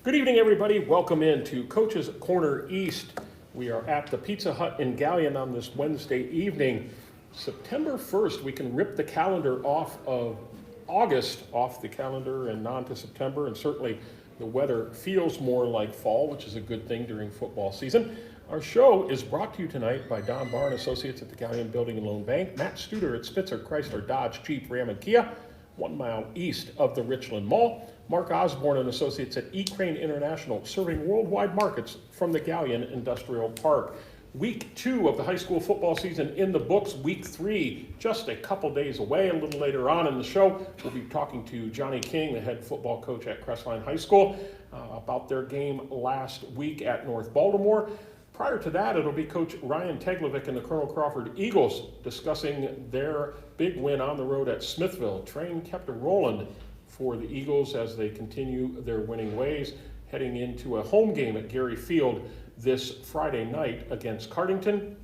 Good evening, everybody. Welcome in to Coach's Corner East. We are at the Pizza Hut in Galion on this Wednesday evening. September 1st, we can rip the calendar off of August off the calendar and on to September, and certainly the weather feels more like fall, which is a good thing during football season. Our show is brought to you tonight by Don Barr and Associates at the Galion Building and Loan Bank, Matt Studer at Spitzer Chrysler Dodge Jeep Ram and Kia, 1 mile east of the Richland Mall, Mark Osborne and Associates at E-Crane International, serving worldwide markets from the Galion Industrial Park. Week 2 of the high school football season in the books. Week 3 just a couple days away. A little later on in the show, we'll be talking to Johnny King, the head football coach at Crestline High School, about their game last week at North Baltimore. Prior to that, it'll be Coach Ryan Teglovic and the Colonel Crawford Eagles discussing their big win on the road at Smithville. Train kept a rolling for the Eagles as they continue their winning ways, heading into a home game at Gary Field this Friday night against Cardington.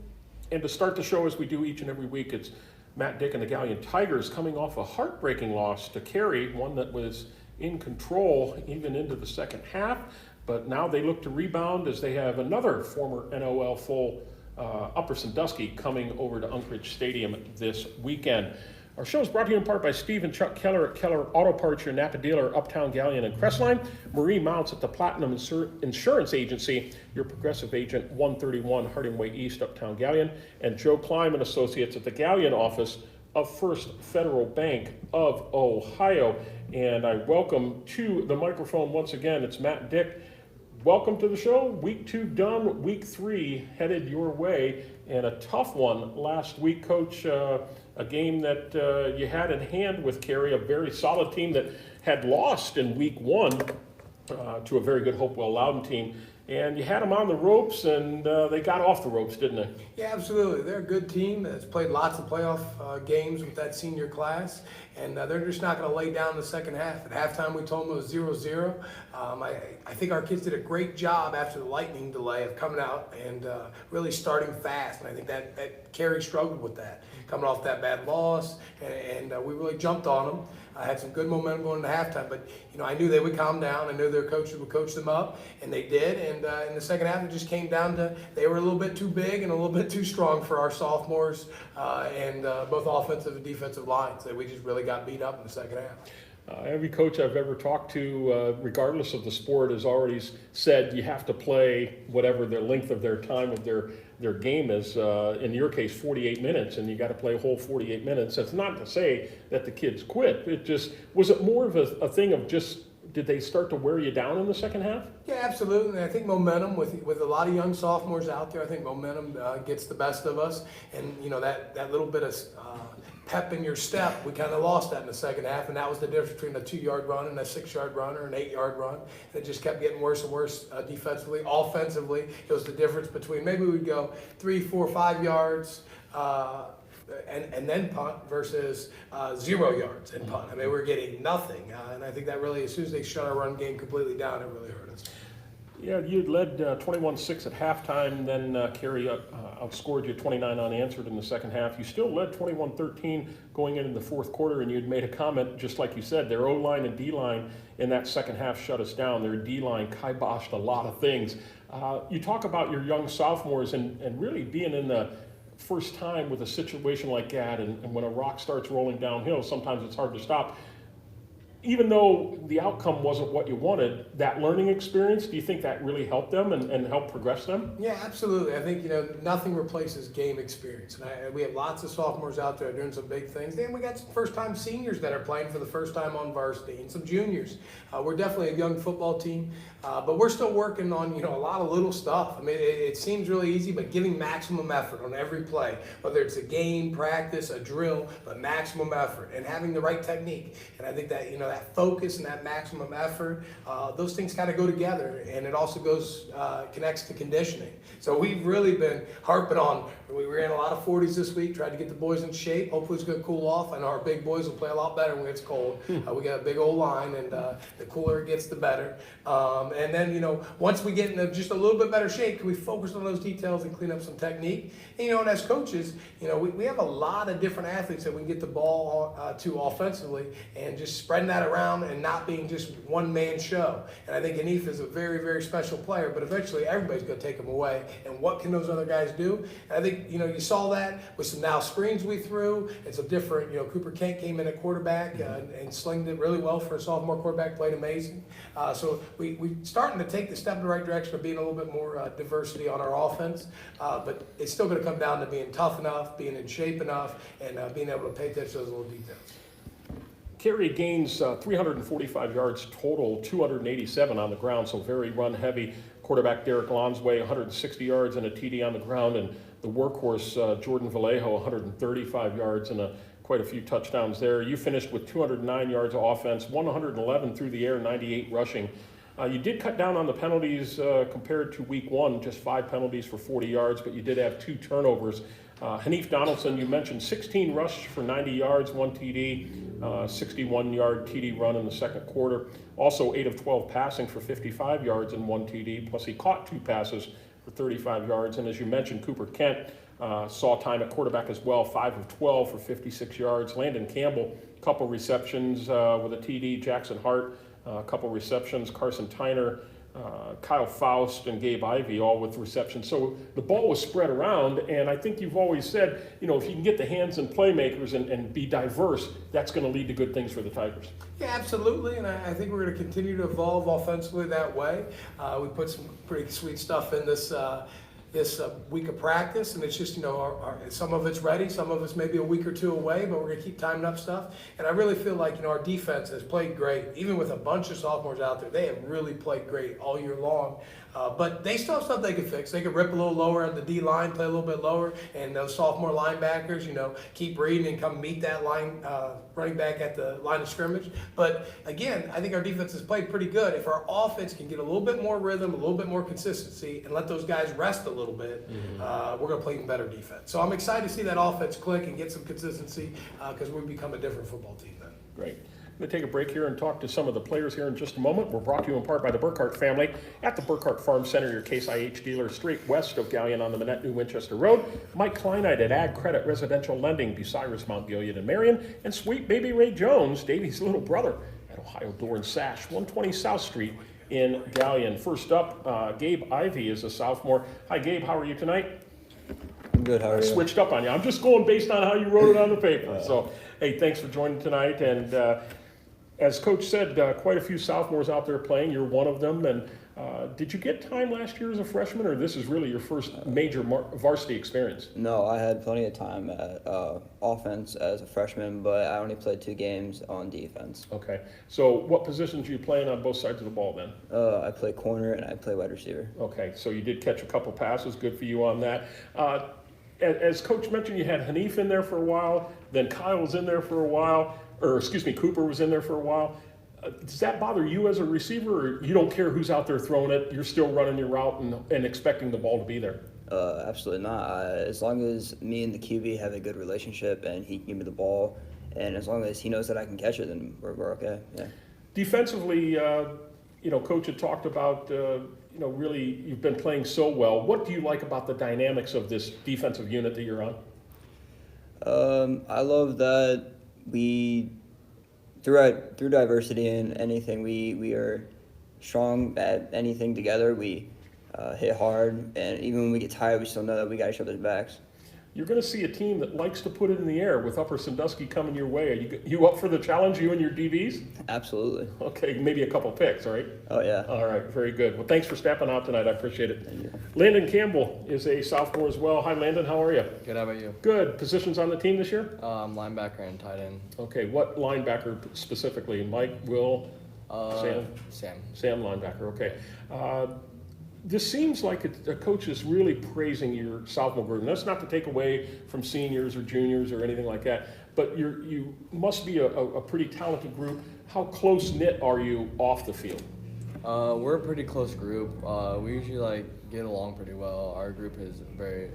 And to start the show, as we do each and every week, it's Matt Dick and the Galion Tigers coming off a heartbreaking loss to Cary, one that was in control even into the second half. But now they look to rebound as they have another former NOL full Upper Sandusky coming over to Unkrich Stadium this weekend. Our show is brought to you in part by Steve and Chuck Keller at Keller Auto Parts, your Napa dealer, Uptown Galion and Crestline. Marie Mounts at the Platinum Insurance Agency, your progressive agent, 131 Harding Way East, Uptown Galion. And Joe Klein and Associates at the Galion office of First Federal Bank of Ohio. And I welcome to the microphone once again, it's Matt Dick. Welcome to the show. Week 2 done, week 3 headed your way, and a tough one last week, Coach. A game that you had in hand with Cary, a very solid team that had lost in week 1 to a very good Hopewell Loudon team. And you had them on the ropes, and they got off the ropes, didn't they? Yeah, absolutely. They're a good team that's played lots of playoff games with that senior class, and they're just not going to lay down in the second half. At halftime, we told them it was 0-0. I think our kids did a great job after the lightning delay of coming out and really starting fast, and I think that Cary struggled with that, coming off that bad loss, and we really jumped on them. I had some good momentum going into halftime, but I knew they would calm down. I knew their coaches would coach them up, and they did. And in the second half, it just came down to they were a little bit too big and a little bit too strong for our sophomores and both offensive and defensive lines. That we just really got beat up in the second half. Every coach I've ever talked to, regardless of the sport, has already said you have to play whatever the length of their time of their game is. In your case, 48 minutes, and you got to play a whole 48 minutes. That's not to say that the kids quit. Was it more of a thing of just, did they start to wear you down in the second half? Yeah, absolutely. And I think momentum, with a lot of young sophomores out there, I think momentum gets the best of us. And, that little bit of pep in your step, we kind of lost that in the second half, and that was the difference between a 2-yard run and a 6-yard run or an 8-yard run. And it just kept getting worse and worse defensively. Offensively, it was the difference between maybe we'd go 3, 4, 5 yards and then punt versus 0 yards and punt. I mean, we're getting nothing, and I think that really, as soon as they shut our run game completely down, it really hurt us. Yeah, you'd led 21-6 at halftime, then Cary outscored you 29 unanswered in the second half. You still led 21-13 going into the fourth quarter, and you'd made a comment, just like you said, their O-line and D-line in that second half shut us down. Their D-line kiboshed a lot of things. You talk about your young sophomores and really being in the first time with a situation like that, and when a rock starts rolling downhill, sometimes it's hard to stop. Even though the outcome wasn't what you wanted, that learning experience, do you think that really helped them and helped progress them? Yeah, absolutely. I think, nothing replaces game experience. And we have lots of sophomores out there doing some big things. Then we got some first-time seniors that are playing for the first time on varsity and some juniors. We're definitely a young football team, but we're still working on, a lot of little stuff. I mean, it seems really easy, but giving maximum effort on every play, whether it's a game, practice, a drill, but maximum effort and having the right technique. And I think that, that focus and that maximum effort, those things kind of go together, and it also connects to conditioning. So we've really been harping on, we ran a lot of 40s this week, tried to get the boys in shape. Hopefully it's going to cool off. I know our big boys will play a lot better when it's cold. We got a big old line, and the cooler it gets, the better. And then, once we get in just a little bit better shape, we focus on those details and clean up some technique. And, and as coaches, we have a lot of different athletes that we can get the ball to offensively, and just spreading that that around and not being just one-man show. And I think Hanif is a very, very special player, but eventually everybody's going to take him away. And what can those other guys do? And I think, you saw that with some now screens we threw. It's a different, Cooper Kent came in at quarterback and slinged it really well for a sophomore quarterback, played amazing. So we starting to take the step in the right direction of being a little bit more diversity on our offense. But it's still going to come down to being tough enough, being in shape enough, and being able to pay attention to those little details. Kerry gains 345 yards total, 287 on the ground, so very run heavy. Quarterback Derek Lonsway, 160 yards and a TD on the ground, and the workhorse Jordan Vallejo, 135 yards and quite a few touchdowns there. You finished with 209 yards of offense, 111 through the air, 98 rushing. You did cut down on the penalties compared to week one, just 5 penalties for 40 yards, but you did have 2 turnovers. Hanif Donaldson, you mentioned 16 rushes for 90 yards, 1 TD, 61-yard TD run in the second quarter. Also 8 of 12 passing for 55 yards and 1 TD, plus he caught 2 passes for 35 yards. And as you mentioned, Cooper Kent saw time at quarterback as well, 5 of 12 for 56 yards. Landon Campbell, a couple receptions with a TD. Jackson Hart, a couple receptions. Carson Tyner, Kyle Faust, and Gabe Ivy, all with receptions. So the ball was spread around, and I think you've always said, if you can get the hands and playmakers and be diverse, that's going to lead to good things for the Tigers. Yeah, absolutely, and I think we're going to continue to evolve offensively that way. We put some pretty sweet stuff in this week of practice, and it's just, some of it's ready, some of it's maybe a week or 2 away, but we're going to keep timing up stuff. And I really feel like, our defense has played great. Even with a bunch of sophomores out there, they have really played great all year long. But they still have stuff they can fix. They could rip a little lower at the D line, play a little bit lower, and those sophomore linebackers, keep reading and come meet that line running back at the line of scrimmage. But again, I think our defense has played pretty good. If our offense can get a little bit more rhythm, a little bit more consistency, and let those guys rest a little bit, we're going to play even better defense. So I'm excited to see that offense click and get some consistency because we've become a different football team then. Great. I'm going to take a break here and talk to some of the players here in just a moment. We're brought to you in part by the Burkhart family at the Burkhart Farm Center, your Case IH dealer straight west of Galion on the Manette New Winchester Road. Mike Kleinite at Ag Credit Residential Lending, Bucyrus, Mount Gilead, and Marion. And sweet baby Ray Jones, Davey's little brother, at Ohio Door and Sash, 120 South Street in Galion. First up, Gabe Ivy is a sophomore. Hi, Gabe. How are you tonight? I'm good. How are you? Switched up on you. I'm just going based on how you wrote it on the paper. So, hey, thanks for joining tonight. And as Coach said, quite a few sophomores out there playing. You're one of them. And did you get time last year as a freshman, or this is really your first major varsity experience? No, I had plenty of time at offense as a freshman, but I only played 2 games on defense. Okay. So what positions are you playing on both sides of the ball then? I play corner and I play wide receiver. Okay. So you did catch a couple passes. Good for you on that. As Coach mentioned, you had Hanif in there for a while. Then Kyle was in there for a while. Cooper was in there for a while. Does that bother you as a receiver, or you don't care who's out there throwing it? You're still running your route and expecting the ball to be there? Absolutely not. As long as me and the QB have a good relationship and he can give me the ball, and as long as he knows that I can catch it, then we're okay. Yeah. Defensively, Coach had talked about, really you've been playing so well. What do you like about the dynamics of this defensive unit that you're on? I love that through diversity in anything, we are strong at anything together. We hit hard, and even when we get tired, we still know that we got each other's backs. You're going to see a team that likes to put it in the air with Upper Sandusky coming your way. Are you up for the challenge, you and your DBs? Absolutely. Okay, maybe a couple picks, right? Oh, yeah. All right, very good. Well, thanks for stepping out tonight. I appreciate it. Thank you. Landon Campbell is a sophomore as well. Hi, Landon. How are you? Good, how about you? Good. Positions on the team this year? Linebacker and tight end. Okay, what linebacker specifically? Mike, Will, Sam? Sam linebacker, okay. This seems like a coach is really praising your sophomore group. And that's not to take away from seniors or juniors or anything like that, but you must be a pretty talented group. How close-knit are you off the field? We're a pretty close group. We usually get along pretty well. Our group is very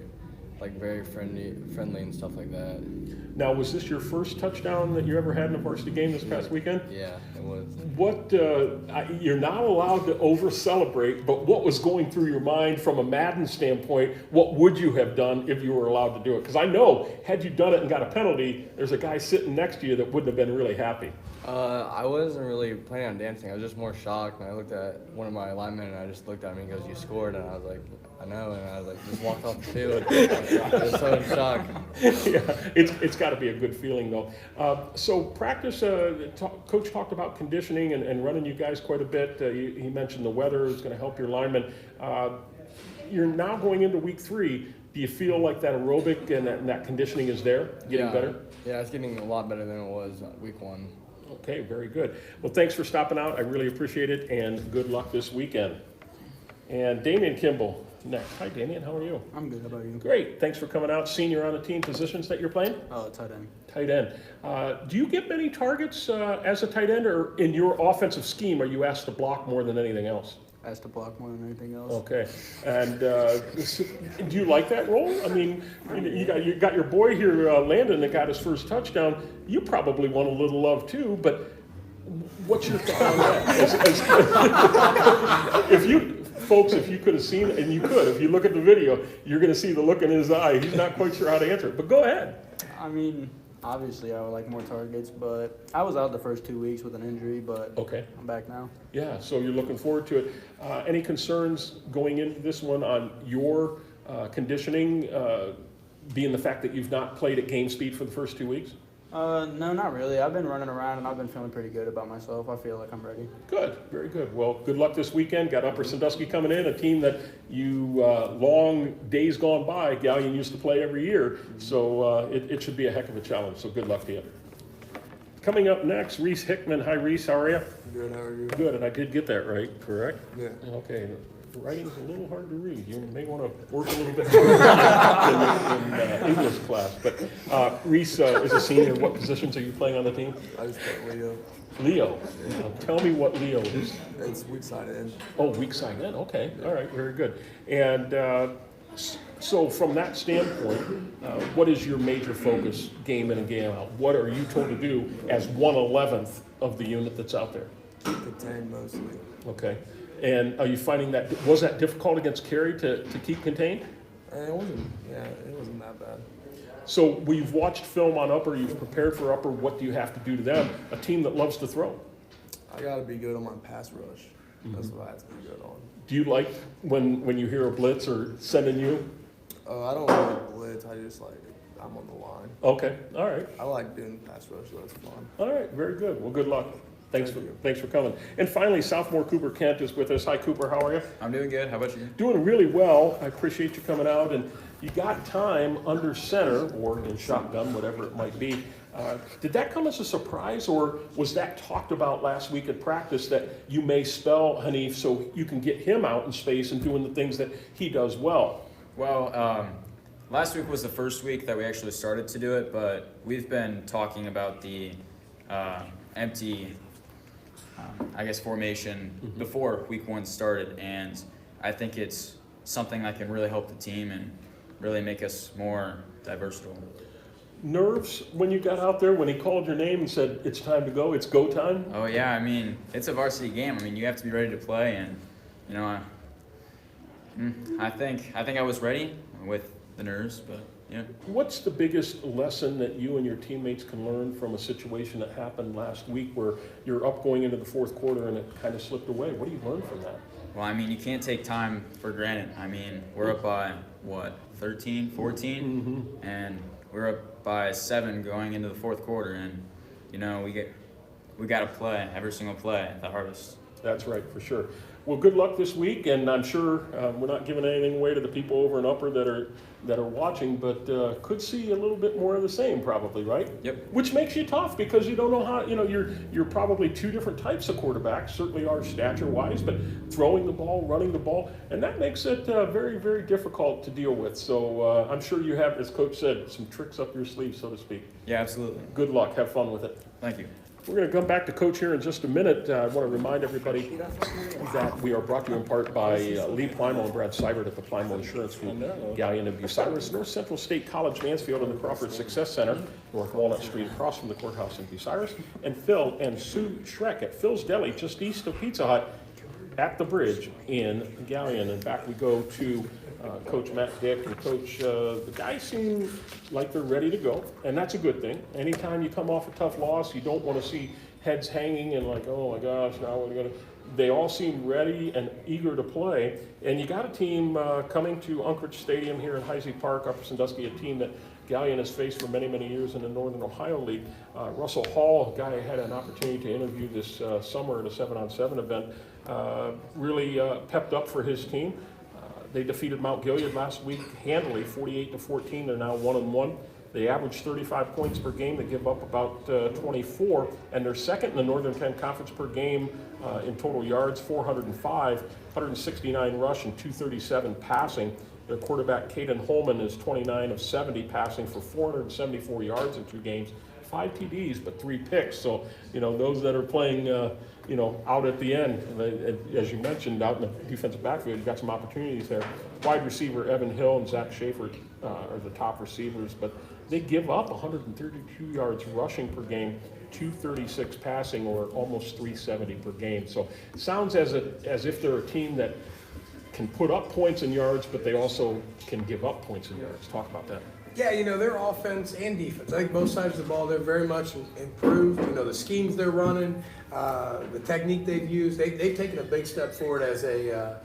friendly and stuff like that. Now, was this your first touchdown that you ever had in a varsity game this past weekend? Yeah, it was. What, you're not allowed to over-celebrate, but what was going through your mind from a Madden standpoint? What would you have done if you were allowed to do it? Because I know, had you done it and got a penalty, there's a guy sitting next to you that wouldn't have been really happy. I wasn't really planning on dancing. I was just more shocked. And I looked at one of my linemen, and I just looked at me and goes, "You scored," and I was like, "I know," and I was like, just walked off the field. I was so in shock. Yeah, it's got to be a good feeling though. So practice, Coach talked about conditioning and running you guys quite a bit. He mentioned the weather is going to help your linemen. You're now going into week 3. Do you feel like that aerobic and that conditioning is there, getting better? Yeah, it's getting a lot better than it was week 1. Okay, very good. Well, thanks for stopping out. I really appreciate it, and good luck this weekend. And Damian Kimball next. Hi, Damian. How are you? I'm good. How about you? Great. Thanks for coming out. Senior on the team. Positions that you're playing? Tight end. Tight end. Do you get many targets as a tight end, or in your offensive scheme, are you asked to block more than anything else? Asked to block more than anything else. Okay. And do you like that role? I mean, you got your boy here, Landon, that got his first touchdown. You probably want a little love too, but what's your thought on that? If you could have seen it, and you could, if you look at the video, you're going to see the look in his eye. He's not quite sure how to answer it, but go ahead. I mean, obviously I would like more targets, but I was out the first 2 weeks with an injury, but Okay. I'm back now. Yeah, so you're looking forward to it. Any concerns going into this one on your conditioning, being the fact that you've not played at game speed for the first 2 weeks? No, not really. I've been running around and I've been feeling pretty good about myself. I feel like I'm ready. Good, very good. Well, good luck this weekend. Got Upper Sandusky coming in, a team that you, long days gone by, Galion used to play every year. So it should be a heck of a challenge, so good luck to you. Coming up next, Reese Hickman. Hi, Reese, how are you? Good, how are you? Good, and I did get that right, correct? Yeah. Okay, writing's a little hard to read. You may want to work a little bit harder in English class. But Reese is a senior. What positions are you playing on the team? I just play Leo. Leo. Tell me what Leo is. It's weak side end. Oh, weak side end. Okay, all right, very good. And so from that standpoint, what is your major focus game in and game out? What are you told to do as 1/11th of the unit that's out there? Contained mostly. Okay. And are you finding that, was that difficult against Cary to keep contained? And it wasn't that bad. So we've watched film on Upper, you've prepared for Upper, what do you have to do to them? A team that loves to throw. I gotta be good on my pass rush. That's what I have to be good on. Do you like when you hear a blitz or sending you? I don't really blitz, I just I'm on the line. Okay, all right. I like doing pass rush, so it's fun. All right, very good. Well, good luck. Thanks Thank for coming. And finally, sophomore Cooper Kent is with us. Hi, Cooper. How are you? I'm doing good. How about you? Doing really well. I appreciate you coming out. And you got time under center or in shotgun, whatever it might be. Did that come as a surprise, or was that talked about last week at practice that you may spell Hanif so you can get him out in space and doing the things that he does well? Well, last week was the first week that we actually started to do it, but we've been talking about the empty formation before week 1 started, and I think it's something that can really help the team and really make us more versatile. Nerves when you got out there, when he called your name and said, it's time to go, it's go time? Oh yeah, I mean, it's a varsity game. I mean, you have to be ready to play, and you know, I think I was ready with the nerves, but yeah. What's the biggest lesson that you and your teammates can learn from a situation that happened last week where you're up going into the fourth quarter and it kind of slipped away? What do you learn from that? Well, I mean, you can't take time for granted. I mean, we're up by, 13, 14? And we're up by 7 going into the fourth quarter, and, you know, we got to play every single play at the hardest. That's right, for sure. Well, good luck this week, and I'm sure we're not giving anything away to the people over in Upper that are watching, but could see a little bit more of the same, probably, right? Yep. Which makes you tough because you don't know how. You know, you're probably 2 different types of quarterbacks. Certainly are stature-wise, but throwing the ball, running the ball, and that makes it very, very difficult to deal with. So I'm sure you have, as Coach said, some tricks up your sleeve, so to speak. Yeah, absolutely. Good luck. Have fun with it. Thank you. We're going to come back to Coach here in just a minute. I want to remind everybody that we are brought to you in part by Lee Plymouth and Brad Seibert at the Plymouth Insurance Group, Galion and Bucyrus, North Central State College, Mansfield, and the Crawford Success Center, North Walnut Street, across from the courthouse in Bucyrus, and Phil and Sue Schreck at Phil's Deli, just east of Pizza Hut, at the bridge in Galion. And back we go to Coach Matt Dick and Coach. The guys seem like they're ready to go, and that's a good thing. Anytime you come off a tough loss, you don't want to see heads hanging and like, oh my gosh, now we're going to. They all seem ready and eager to play. And you got a team coming to Unkrich Stadium here in Heisey Park, Upper Sandusky, a team that Galion has faced for many, many years in the Northern Ohio League. Russell Hall, a guy I had an opportunity to interview this summer at a 7-on-7 event, really pepped up for his team. They defeated Mount Gilead last week handily, 48-14. They're now 1-1. They average 35 points per game. They give up about 24, and they're second in the Northern 10 Conference per game in total yards, 405, 169 rush, and 237 passing. Their quarterback, Caden Holman, is 29 of 70 passing for 474 yards in 2 games, 5 TDs, but 3 picks. So, those that are playing, out at the end, as you mentioned, out in the defensive backfield, you've got some opportunities there. Wide receiver Evan Hill and Zach Schaefer are the top receivers, but they give up 132 yards rushing per game, 236 passing, or almost 370 per game. So it sounds as if they're a team that can put up points and yards, but they also can give up points and yards. Talk about that. Yeah, their offense and defense. I think both sides of the ball, they're very much improved. The schemes they're running, the technique they've used, they've taken a big step forward as a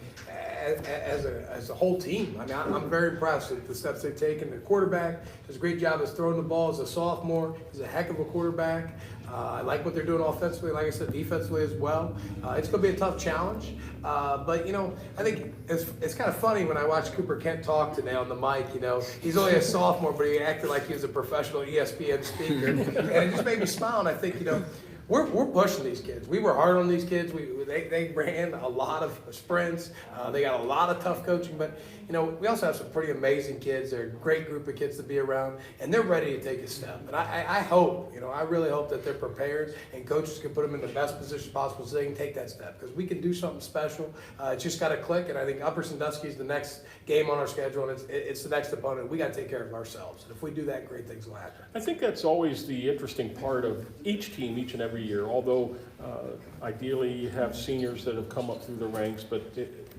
whole team. I mean, I'm very impressed with the steps they've taken. The quarterback does a great job of throwing the ball as a sophomore. He's a heck of a quarterback. I like what they're doing offensively, like I said, defensively as well. It's going to be a tough challenge. But, I think it's kind of funny when I watch Cooper Kent talk today on the mic. He's only a sophomore, but he acted like he was a professional ESPN speaker. And it just made me smile. And I think, we're pushing these kids. We were hard on these kids. They ran a lot of sprints. They got a lot of tough coaching. But, we also have some pretty amazing kids. They're a great group of kids to be around. And they're ready to take a step. And I hope, I really hope that they're prepared and coaches can put them in the best position possible so they can take that step. Because we can do something special. It's just got to click. And I think Upper Sandusky is the next game on our schedule. And it's the next opponent. We got to take care of ourselves. And if we do that, great things will happen. I think that's always the interesting part of each team, each and every year, although ideally you have seniors that have come up through the ranks, but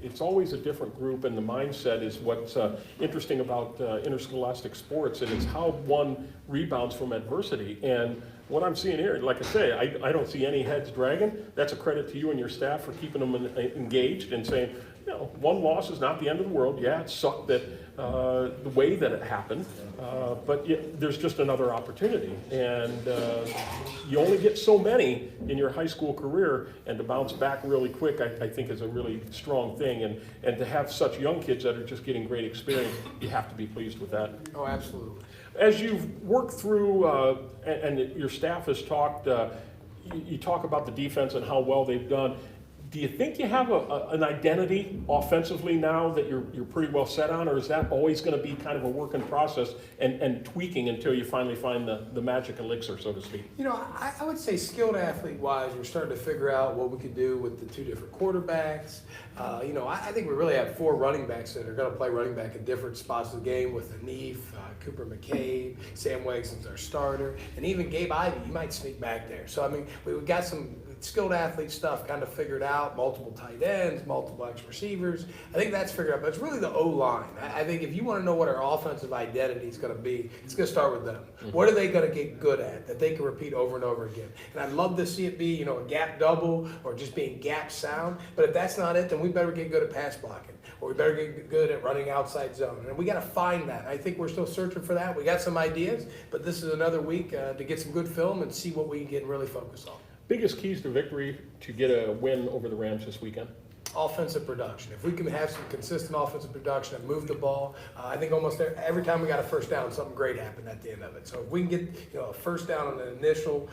it's always a different group, and the mindset is what's interesting about interscholastic sports, and it's how one rebounds from adversity. And what I'm seeing here, like I say, I don't see any heads dragging. That's a credit to you and your staff for keeping them engaged and saying, one loss is not the end of the world. Yeah, it sucked that the way that it happened, but there's just another opportunity. And you only get so many in your high school career, and to bounce back really quick, I think is a really strong thing. And to have such young kids that are just getting great experience, you have to be pleased with that. Oh, absolutely. As you've worked through, and your staff has talked, you talk about the defense and how well they've done. Do you think you have an identity offensively now that you're pretty well set on, or is that always going to be kind of a work in process and tweaking until you finally find the magic elixir, so to speak? I would say skilled athlete-wise, we're starting to figure out what we could do with the 2 different quarterbacks. I think we really have 4 running backs that are going to play running back in different spots of the game with Anif, Cooper McCabe, Sam Wegson's our starter, and even Gabe Ivy, you might sneak back there. So, I mean, we've got some skilled athlete stuff kind of figured out, multiple tight ends, multiple X receivers. I think that's figured out, but it's really the O-line. I think if you want to know what our offensive identity is going to be, it's going to start with them. Mm-hmm. What are they going to get good at that they can repeat over and over again? And I'd love to see it be, a gap double or just being gap sound, but if that's not it, then we better get good at pass blocking, or we better get good at running outside zone. And we got to find that. I think we're still searching for that. We got some ideas, but this is another week to get some good film and see what we can get and really focus on. Biggest keys to victory to get a win over the Rams this weekend? Offensive production. If we can have some consistent offensive production and move the ball, I think almost every time we got a first down, something great happened at the end of it. So if we can get a first down on the initial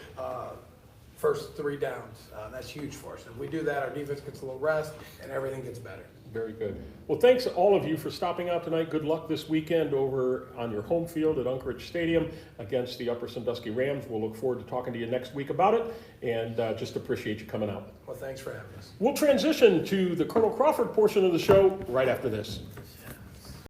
first 3 downs, that's huge for us. If we do that, our defense gets a little rest and everything gets better. Very good. Well, thanks all of you for stopping out tonight. Good luck this weekend over on your home field at Unkrich Stadium against the Upper Sandusky Rams. We'll look forward to talking to you next week about it, and just appreciate you coming out. Well, thanks for having us. We'll transition to the Colonel Crawford portion of the show right after this.